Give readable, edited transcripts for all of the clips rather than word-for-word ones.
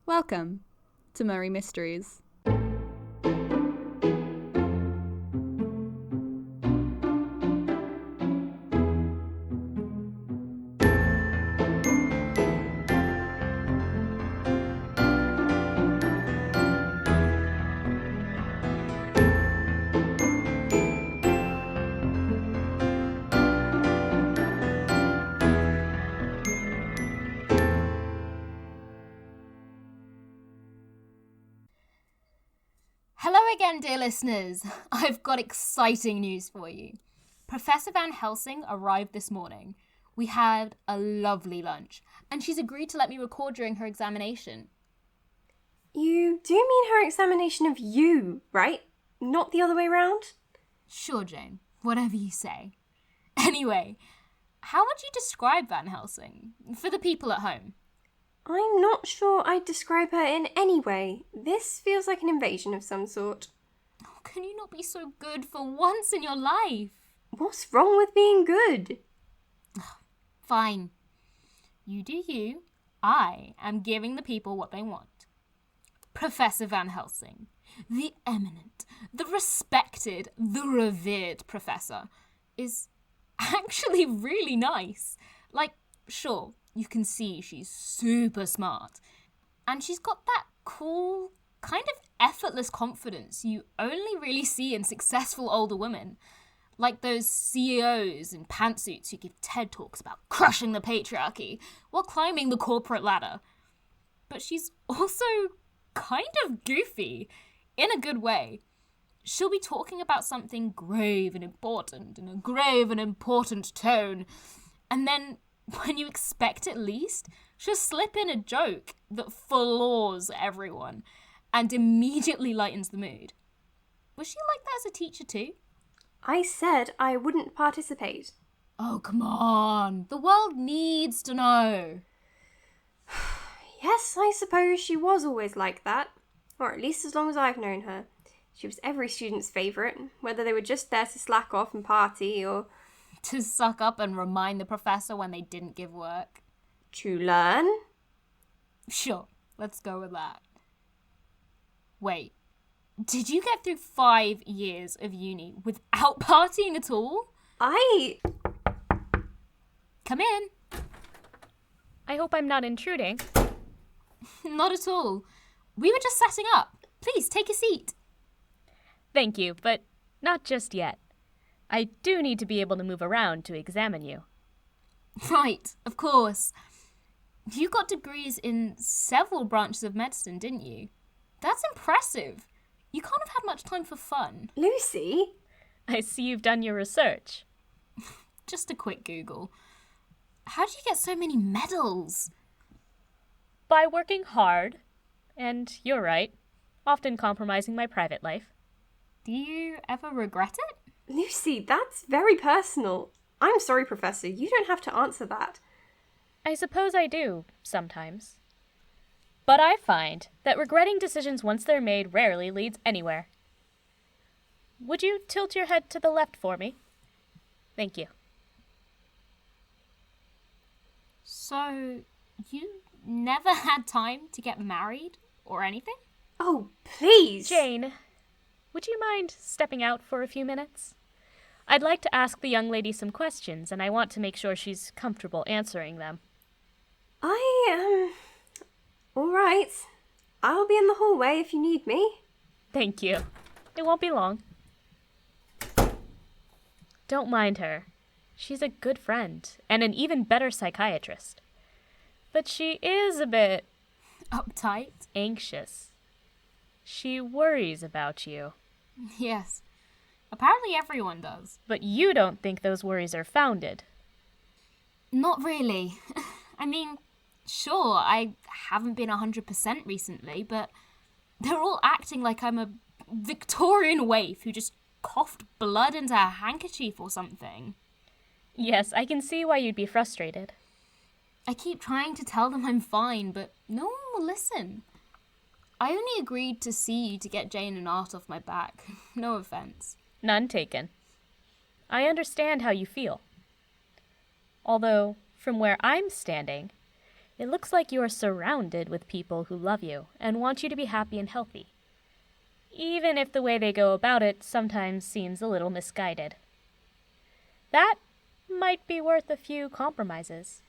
Welcome to Murray Mysteries. Hello again, dear listeners. I've got exciting news for you. Professor Van Helsing arrived this morning. We had a lovely lunch, and she's agreed to let me record during her examination. You do mean her examination of you, right? Not the other way round? Sure, Jane. Whatever you say. Anyway, how would you describe Van Helsing for the people at home? I'm not sure I'd describe her in any way. This feels like an invasion of some sort. Oh, can you not be so good for once in your life? What's wrong with being good? Fine. You do you. I am giving the people what they want. Professor Van Helsing, the eminent, the respected, the revered professor, is actually really nice. Like, sure, you can see she's super smart. And she's got that cool, kind of effortless confidence you only really see in successful older women. Like those CEOs in pantsuits who give TED Talks about crushing the patriarchy while climbing the corporate ladder. But she's also kind of goofy, in a good way. She'll be talking about something grave and important in a grave and important tone, and then when you expect it least, she'll slip in a joke that floors everyone and immediately lightens the mood. Was she like that as a teacher too? I said I wouldn't participate. Oh, come on. The world needs to know. Yes, I suppose she was always like that. Or at least as long as I've known her. She was every student's favourite, whether they were just there to slack off and party or To suck up and remind the professor when they didn't give work. to learn. Sure, let's go with that. Wait, did you get through 5 years of uni without partying at all? Come in. I hope I'm not intruding. Not at all. We were just setting up. Please, take a seat. Thank you, but not just yet. I do need to be able to move around to examine you. Right, of course. You got degrees in several branches of medicine, didn't you? That's impressive. You can't have had much time for fun. Lucy? I see you've done your research. Just a quick Google. How did you get so many medals? By working hard, and you're right, often compromising my private life. Do you ever regret it? Lucy, that's very personal. I'm sorry, Professor, you don't have to answer that. I suppose I do, sometimes. But I find that regretting decisions once they're made rarely leads anywhere. Would you tilt your head to the left for me? Thank you. So, you never had time to get married or anything? Oh, please! Jane, would you mind stepping out for a few minutes? I'd like to ask the young lady some questions, and I want to make sure she's comfortable answering them. All right. I'll be in the hallway if you need me. Thank you. It won't be long. Don't mind her. She's a good friend, and an even better psychiatrist. But she is a bit Uptight? anxious. She worries about you. Yes. Apparently everyone does. But you don't think those worries are founded. Not really. I mean, sure, I haven't been 100% recently, but they're all acting like I'm a Victorian waif who just coughed blood into a handkerchief or something. Yes, I can see why you'd be frustrated. I keep trying to tell them I'm fine, but no one will listen. I only agreed to see you to get Jane and Art off my back. No offense. None taken. I understand how you feel. Although, from where I'm standing, It looks like you are surrounded with people who love you and want you to be happy and healthy, even if the way they go about it sometimes seems a little misguided. That might be worth a few compromises.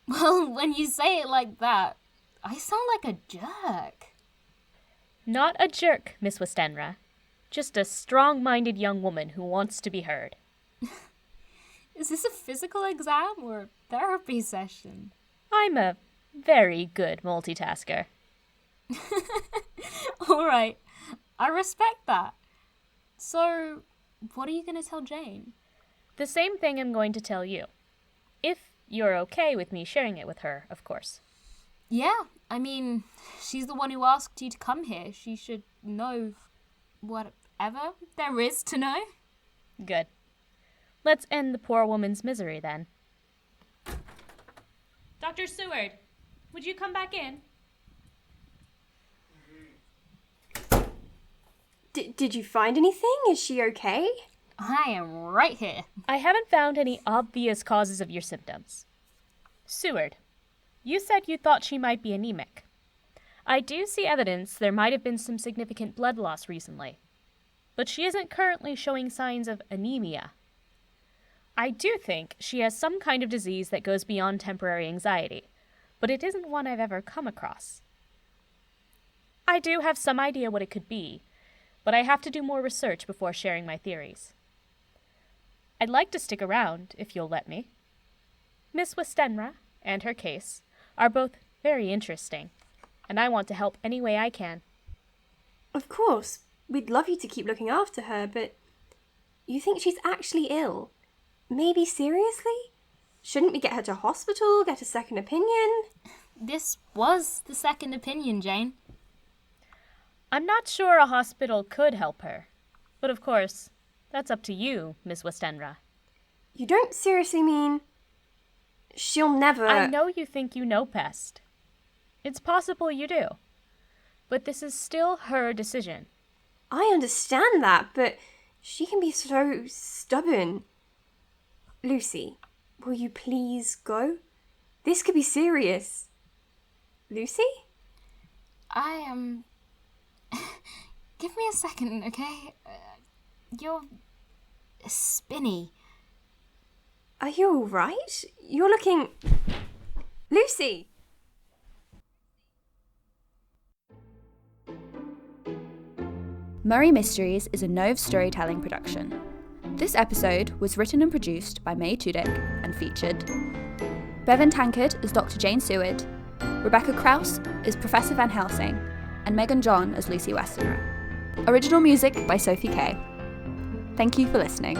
Well, when you say it like that, I sound like a jerk. Not a jerk, Miss Westenra. Just a strong-minded young woman who wants to be heard. Is this a physical exam or a therapy session? I'm a very good multitasker. All right, I respect that. So, what are you going to tell Jane? The same thing I'm going to tell you. If you're okay with me sharing it with her, of course. Yeah, I mean, she's the one who asked you to come here. She should know whatever there is to know. Good. Let's end the poor woman's misery, then. Dr. Seward, would you come back in? Did you find anything? Is she okay? I am right here. I haven't found any obvious causes of your symptoms. Seward, you said you thought she might be anemic. I do see evidence there might have been some significant blood loss recently, but she isn't currently showing signs of anemia. I do think she has some kind of disease that goes beyond temporary anxiety, but it isn't one I've ever come across. I do have some idea what it could be, but I have to do more research before sharing my theories. I'd like to stick around, if you'll let me. Miss Westenra and her case are both very interesting, and I want to help any way I can. Of course. We'd love you to keep looking after her, but you think she's actually ill? Maybe seriously? Shouldn't we get her to hospital, get a second opinion? This was the second opinion, Jane. I'm not sure a hospital could help her, but of course, that's up to you, Miss Westenra. You don't seriously mean she'll never... I know you think you know Pest. It's possible you do. But this is still her decision. I understand that, but she can be so stubborn. Lucy, will you please go? This could be serious. Lucy? I am... Give me a second, okay? You're spinny. Are you all right? You're looking... Lucy! Murray Mysteries is a Nove storytelling production. This episode was written and produced by May Tudyk and featured Bevan Tankard as Dr. Jane Seward, Rebecca Krause as Professor Van Helsing, and Megan John as Lucy Westenra. Original music by Sophie Kay. Thank you for listening.